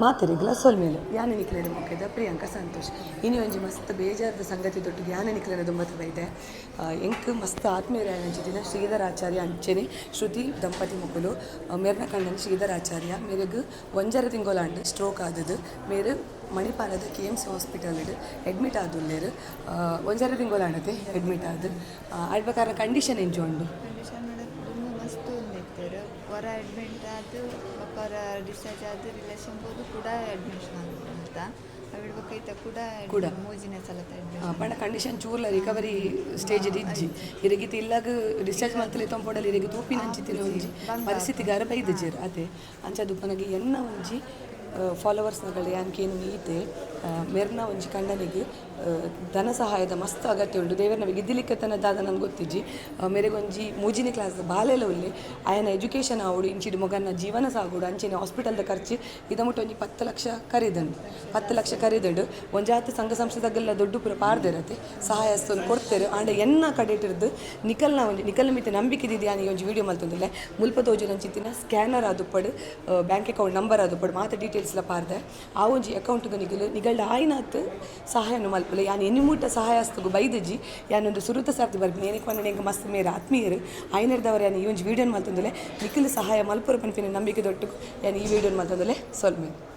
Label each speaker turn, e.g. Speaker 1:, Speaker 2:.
Speaker 1: ಮಾತಿರಿಗ್ಲ ಸೊಲ್ಮೇಲೆ ಯಾನೆ ನಿಕ್ಲೇನ ಮುಖ್ಯದ ಪ್ರಿಯಾಂಕಾ ಸಂತೋಷ್ ಇನಿ ಒಂಜಿ ಮಸ್ತ್ ಬೇಜಾರದ ಸಂಗತಿ ದೊಟ್ಟಿಗೆ ಯಾನೆ ನಿಕ್ಲೇನ ದುಂಬತ್ತದ ಇದೆ ಎಂಕ್ ಮಸ್ತ್ ಆತ್ಮೀಯರ ಅಂಚಿದಿನ ಶ್ರೀಧರಾಚಾರ್ಯ ಅಂಚೆನೆ ಶ್ರುತಿ ದಂಪತಿ ಮುಕ್ಕುಲು ಮೇರ್ನ ಕಣ್ಣನ್ ಶ್ರೀಧರಾಚಾರ್ಯ ಮೇರೆಗ್ ಒಂಜರ ತಿಂಗೋಲಾಂಡ್ ಸ್ಟ್ರೋಕ್ ಆದದ್ದು ಮೇರೆ ಮಣಿಪಾಲದ KMC ಹಾಸ್ಪಿಟಲ್ ಅಡ್ಮಿಟ್ ಆದುಲ್ಲೇರು ಒಂಜರ ತಿಂಗೋಲಾಂಡತೆ ಅಡ್ಮಿಟ್ ಆದ್ ಆಡ್ಬೇಕಾರ ಕಂಡೀಷನ್ ಎಂಚು ಉಂಡು
Speaker 2: ಮಸ್ತ್ ಉಂದಿತ್ತೇರು ಹೊರ ಅಡ್ಮಿಟ್ ಆದು ಹೊರ ಡಿಸ್ಚಾರ್ಜ್ ಆದ ರಿಲೇಷನ್ ಬೋದು ಕೂಡ ಅಡ್ಮಿಷನ್ ಅಂತ ಅವಿಡ್ಬೇಕೈತ ಕೂಡ ಮೂಜಿನ ಸಲತ
Speaker 1: ಪಂಡ ಕಂಡೀಷನ್ ಚೂರ್ಲ ರಿಕವರಿ ಸ್ಟೇಜ್ ಇಜ್ಜಿ ಇರಗಿತ್ತು ಇಲ್ಲಾಗ ಡಿಸ್ಚಾರ್ಜ್ ಮಂತ್ಲಿ ತೊಂಪೊಡಲಿ ಇರಗಿ ತೂಪಿನ ಅಂಚಿತ್ತಿನ ಒಂಜಿ ಪರಿಸ್ಥಿತಿಗಾರ ಬೈದಜೇರು ಅದೇ ಅಂಚದು ಪನಗೆ ಎನ್ನ ಒಂಜಿ ಫಾಲೋವರ್ಸ್ನಗಳು ಯಾನ್ಕೇನು ಈತೆ ಮೆರ್ನ ಒಂಜಿ ಕಂಡನಿಗೆ ಧನ ಸಹಾಯದ ಮಸ್ತ್ ಅಗತ್ಯ ಉಂಟು ದೇವರ ನಮಗೆ ಇದ್ದಿಲಿಕ್ಕತನದಾದ ನನಗೆ ಗೊತ್ತಿಜ್ಜಿ ಮೇರೆಗೊಂಜಿ ಮೂಜಿನಿ ಕ್ಲಾಸ್ ಬಾಲೆಲ್ಲ ಉಳ್ಳಿ ಆಯನ ಎಜುಕೇಷನ್ ಆವಡು ಇಂಚಿಡು ಮೊಗನ ಜೀವನ ಸಾಗುಡು ಅಂಚಿನ ಹಾಸ್ಪಿಟಲ್ದ ಖರ್ಚು ಮುಟ್ಟು ಒಂಜಿ 10 ಲಕ್ಷ ಕರೀದಂಡು 10 ಲಕ್ಷ ಕರೀದಂಡು ಒಂಜಾತು ಸಂಘ ಸಂಸ್ಥೆದಾಗೆಲ್ಲ ದೊಡ್ಡ ಪುರ ಪಾರ್ದಿರತ್ತೆ ಸಹಾಯ ಹಸ್ತನ್ನು ಕೊಡ್ತೇವೆ ಆಂಡ ಎನ್ನ ಕಡೆ ಇಟ್ಟಿರ್ದು ನಿಕಲ್ನ ಮಿತಿ ನಂಬಿಕೆ ಇದ್ದಿದ್ದು ಯಾನಿಗೆ ಒಂಜಿ ವೀಡಿಯೋ ಮಲ್ತಂದಿಲ್ಲ ಮುಲ್ಪ ತೋಜು ನಂಚಿತ್ತಿನ ಸ್ಕ್ಯಾನರ್ ಆದುಪ್ಪಡು ಬ್ಯಾಂಕ್ ಅಕೌಂಟ್ ನಂಬರ್ ಆದುಪ್ಪಡು ಮಾತು ಡೀಟೇಲ್ಸ್ಲ ಪಾರ್ದೆ ಆ ಒಂಜಿ ಅಕೌಂಟ್ಗೆ ನಿಗಲ್ಡ ಆಯ್ನಾತ್ ಸಹಾಯನ ಮಲ್ಪಲೆ ಯಾನು ಎನ್ನಿಮೂಟ ಸಹಾಯ ಹಸ್ತಗು ಬೈದಜ್ಜಿ ಯಾನೊಂದು ಸುರುತ ಸಾರ್ತಿ ಬರ್ತೀನಿ ಏನಕ್ಕೆ ಬಂದ ಹೆಂಗೆ ಮಸ್ತ್ ಮೇರೆ ಆತ್ಮೀಯರು ಆಯ್ನರ್ದವ್ರು ಯಾನು ಈ ಒಂಜಿ ವೀಡಿಯೋನ ಮಲ್ತಂದಲೆ ನಿಖಿಲ್ ಸಹಾಯ ಮಲ್ಪುರ ಪನ್ಪಿನ ನಂಬಿಕೆ ದೊಟ್ಟು ಯಾನು ಈ ವೀಡಿಯೋನ ಮಲ್ತಂದಲೆ ಸೊಲ್ಮೇಲೆ